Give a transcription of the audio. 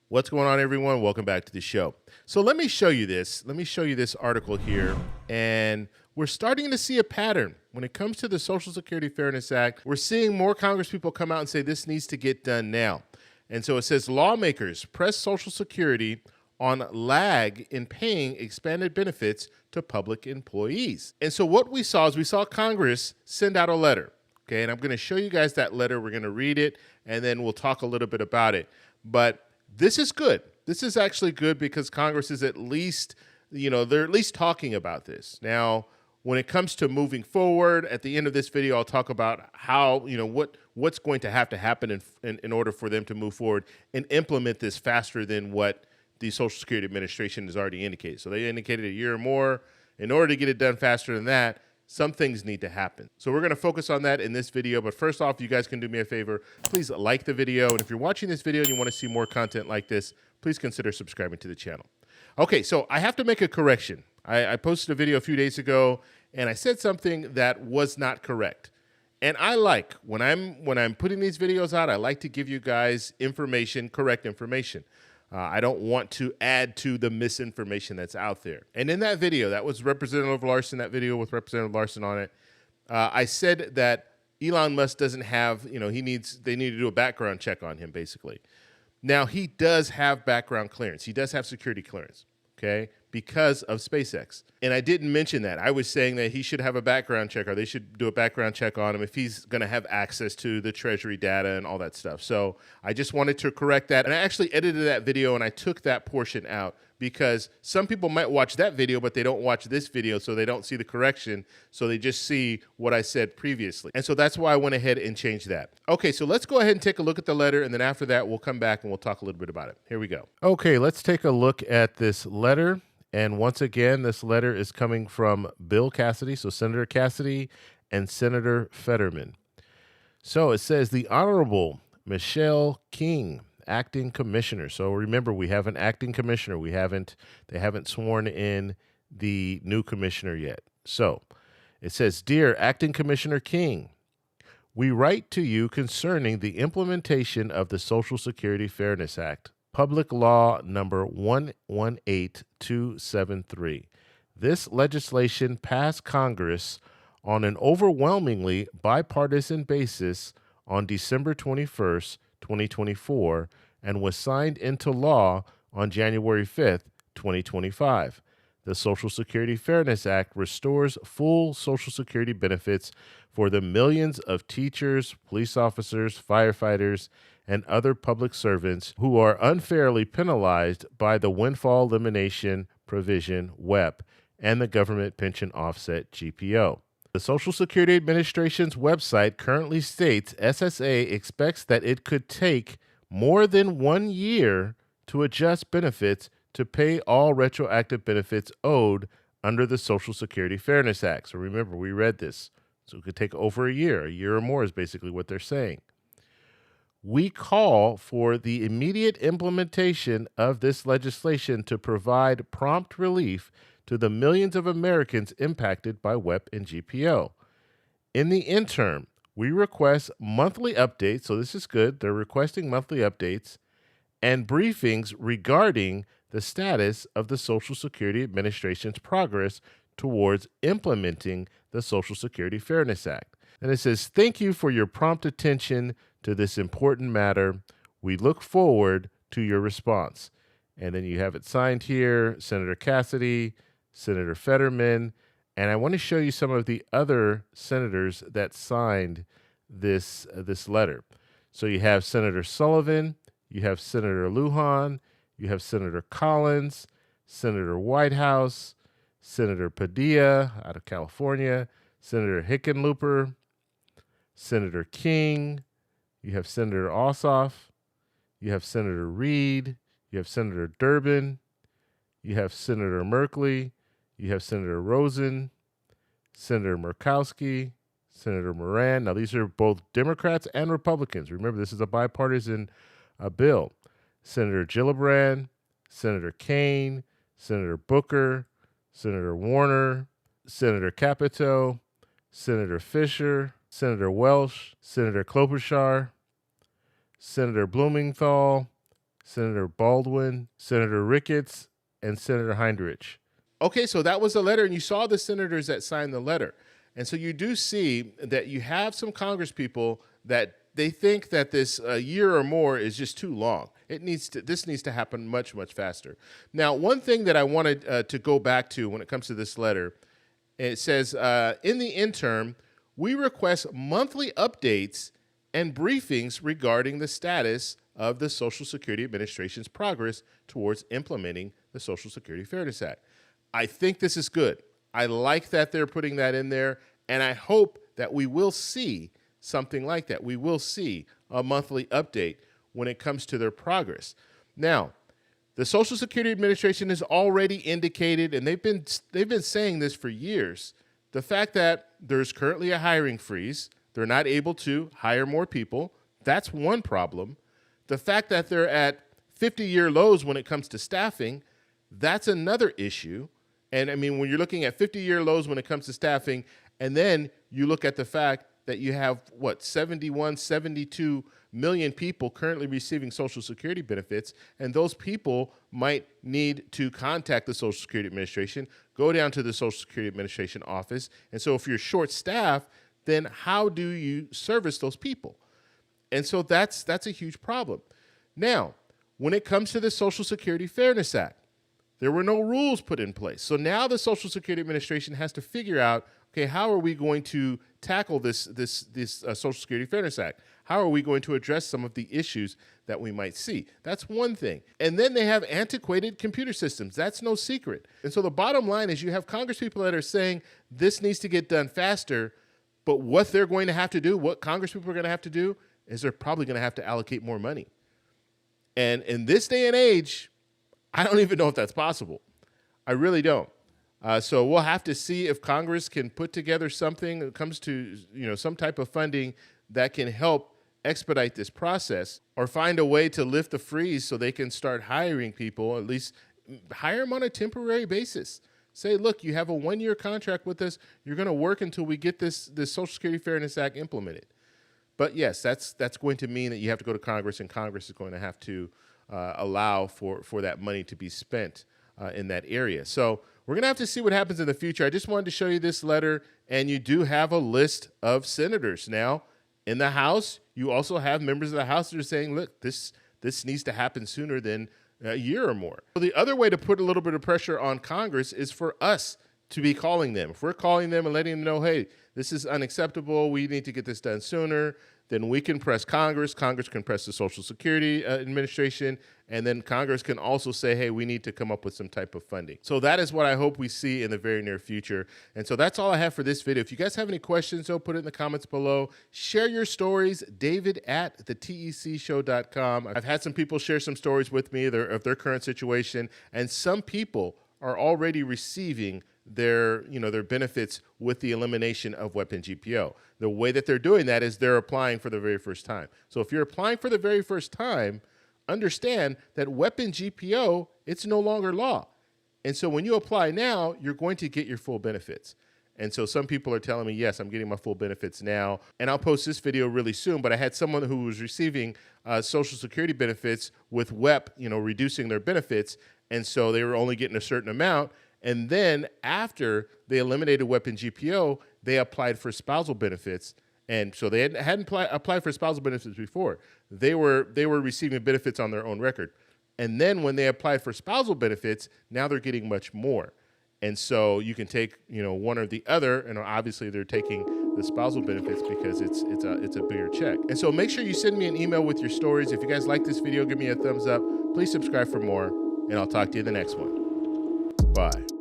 What's going on, everyone? Welcome back to the show. So let me show you this. Let me show you this article here. And we're starting to see a pattern. When it comes to the Social Security Fairness Act, we're seeing more Congress people come out and say this needs to get done now. And so it says lawmakers press Social Security on lag in paying expanded benefits to public employees. And so what we saw is we saw Congress send out a letter. Okay, and I'm going to show you guys that letter. We're going to read it, and then we'll talk a little bit about it. But this is good. This is actually good because Congress is at least, they're at least talking about this. Now, when it comes to moving forward, at the end of this video, I'll talk about how, what's going to have to happen in order for them to move forward and implement this faster than what the Social Security Administration has already indicated. So they indicated a year or more. In order to get it done faster than that, some things need to happen. So we're going to focus on that in this video. But first off, you guys can do me a favor. Please like the video. And if you're watching this video and you want to see more content like this, please consider subscribing to the channel. Okay, so I have to make a correction. I posted a video a few days ago, and I said something that was not correct. And I like, when I'm putting these videos out, I like to give you guys information, correct information. I don't want to add to the misinformation that's out there. And in that video, that was Representative Larson, that video with Representative Larson on it, I said that Elon Musk doesn't have, they need to do a background check on him, basically. Now, he does have background clearance. He does have security clearance, okay, because of SpaceX. And I didn't mention that. I was saying that he should have a background check, or they should do a background check on him if he's going to have access to the Treasury data and all that stuff. So I just wanted to correct that. And I actually edited that video and I took that portion out because some people might watch that video, but they don't watch this video, so they don't see the correction. So they just see what I said previously. And so that's why I went ahead and changed that. Okay, so let's go ahead and take a look at the letter. And then after that, we'll come back and we'll talk a little bit about it. Here we go. Okay, let's take a look at this letter. And once again, this letter is coming from Bill Cassidy, so Senator Cassidy and Senator Fetterman. So it says, the Honorable Michelle King, acting commissioner. So remember, we have an acting commissioner. They haven't sworn in the new commissioner yet. So it says, Dear Acting Commissioner King, we write to you concerning the implementation of the Social Security Fairness Act. Public Law number 118273. This legislation passed Congress on an overwhelmingly bipartisan basis on December 21st, 2024, and was signed into law on January 5th, 2025. The Social Security Fairness Act restores full Social Security benefits for the millions of teachers, police officers, firefighters, and other public servants who are unfairly penalized by the windfall elimination provision, WEP, and the government pension offset, GPO. The Social Security Administration's website currently states SSA expects that it could take more than 1 year to adjust benefits to pay all retroactive benefits owed under the Social Security Fairness Act. So remember, we read this. So it could take over a year or more is basically what they're saying. We call for the immediate implementation of this legislation to provide prompt relief to the millions of Americans impacted by WEP and GPO. In the interim, we request monthly updates, so this is good, they're requesting monthly updates, and briefings regarding the status of the Social Security Administration's progress towards implementing the Social Security Fairness Act. And it says, thank you for your prompt attention to this important matter. We look forward to your response. And then you have it signed here, Senator Cassidy, Senator Fetterman, and I want to show you some of the other senators that signed this letter. So you have Senator Sullivan, you have Senator Lujan, you have Senator Collins, Senator Whitehouse, Senator Padilla out of California, Senator Hickenlooper, Senator King, you have Senator Ossoff, you have Senator Reed, you have Senator Durbin, you have Senator Merkley, you have Senator Rosen, Senator Murkowski, Senator Moran. Now, these are both Democrats and Republicans. Remember, this is a bipartisan bill. Senator Gillibrand, Senator Kaine, Senator Booker, Senator Warner, Senator Capito, Senator Fisher, Senator Welsh, Senator Klobuchar, Senator Blumenthal, Senator Baldwin, Senator Ricketts, and Senator Heinrich. Okay, so that was the letter, and you saw the senators that signed the letter. And so you do see that you have some Congress people that they think that this year or more is just too long. This needs to happen much, much faster. Now, one thing that I wanted to go back to when it comes to this letter, it says, in the interim, we request monthly updates and briefings regarding the status of the Social Security Administration's progress towards implementing the Social Security Fairness Act. I think this is good. I like that they're putting that in there, and I hope that we will see something like that. We will see a monthly update when it comes to their progress. Now, the Social Security Administration has already indicated, and they've been saying this for years, the fact that there's currently a hiring freeze. They're not able to hire more people. That's one problem. The fact that they're at 50-year lows when it comes to staffing, that's another issue. And I mean, when you're looking at 50-year lows when it comes to staffing, and then you look at the fact that you have, 72 million people currently receiving Social Security benefits, and those people might need to contact the Social Security Administration, go down to the Social Security Administration office. And so if you're short-staffed, then how do you service those people? And so that's a huge problem. Now, when it comes to the Social Security Fairness Act, there were no rules put in place. So now the Social Security Administration has to figure out, okay, how are we going to tackle this Social Security Fairness Act? How are we going to address some of the issues that we might see? That's one thing. And then they have antiquated computer systems. That's no secret. And so the bottom line is you have Congress people that are saying this needs to get done faster, but what they're going to have to do, what Congress people are going to have to do, is they're probably going to have to allocate more money. And in this day and age, I don't even know if that's possible. I really don't. So we'll have to see if Congress can put together something that comes to, some type of funding that can help expedite this process, or find a way to lift the freeze so they can start hiring people, at least hire them on a temporary basis. Say, look, you have a 1-year contract with us. You're going to work until we get this Social Security Fairness Act implemented. But yes, that's going to mean that you have to go to Congress, and Congress is going to have to allow for that money to be spent in that area. So we're going to have to see what happens in the future. I just wanted to show you this letter, and you do have a list of senators. Now, in the House, you also have members of the House that are saying, look, this needs to happen sooner than a year or more. So the other way to put a little bit of pressure on Congress is for us to be calling them. If we're calling them and letting them know, hey, this is unacceptable, we need to get this done sooner, then we can press Congress. Congress can press the Social Security Administration, and then Congress can also say, hey, we need to come up with some type of funding. So that is what I hope we see in the very near future. And so that's all I have for this video. If you guys have any questions, though, put it in the comments below. Share your stories, david@thetecshow.com. I've had some people share some stories with me of their current situation, and some people are already receiving their benefits with the elimination of weapon GPO. The way that they're doing that is they're applying for the very first time. So if you're applying for the very first time, understand that weapon GPO, it's no longer law. And so when you apply now, you're going to get your full benefits. And so some people are telling me, yes, I'm getting my full benefits now. And I'll post this video really soon, but I had someone who was receiving Social Security benefits with WEP, reducing their benefits. And so they were only getting a certain amount. And then after they eliminated weapon GPO, they applied for spousal benefits. And so they hadn't applied for spousal benefits before. They were receiving benefits on their own record. And then when they applied for spousal benefits, now they're getting much more. And so you can take, one or the other, and obviously they're taking the spousal benefits because it's a bigger check. And so make sure you send me an email with your stories. If you guys like this video, give me a thumbs up. Please subscribe for more, and I'll talk to you in the next one. Bye.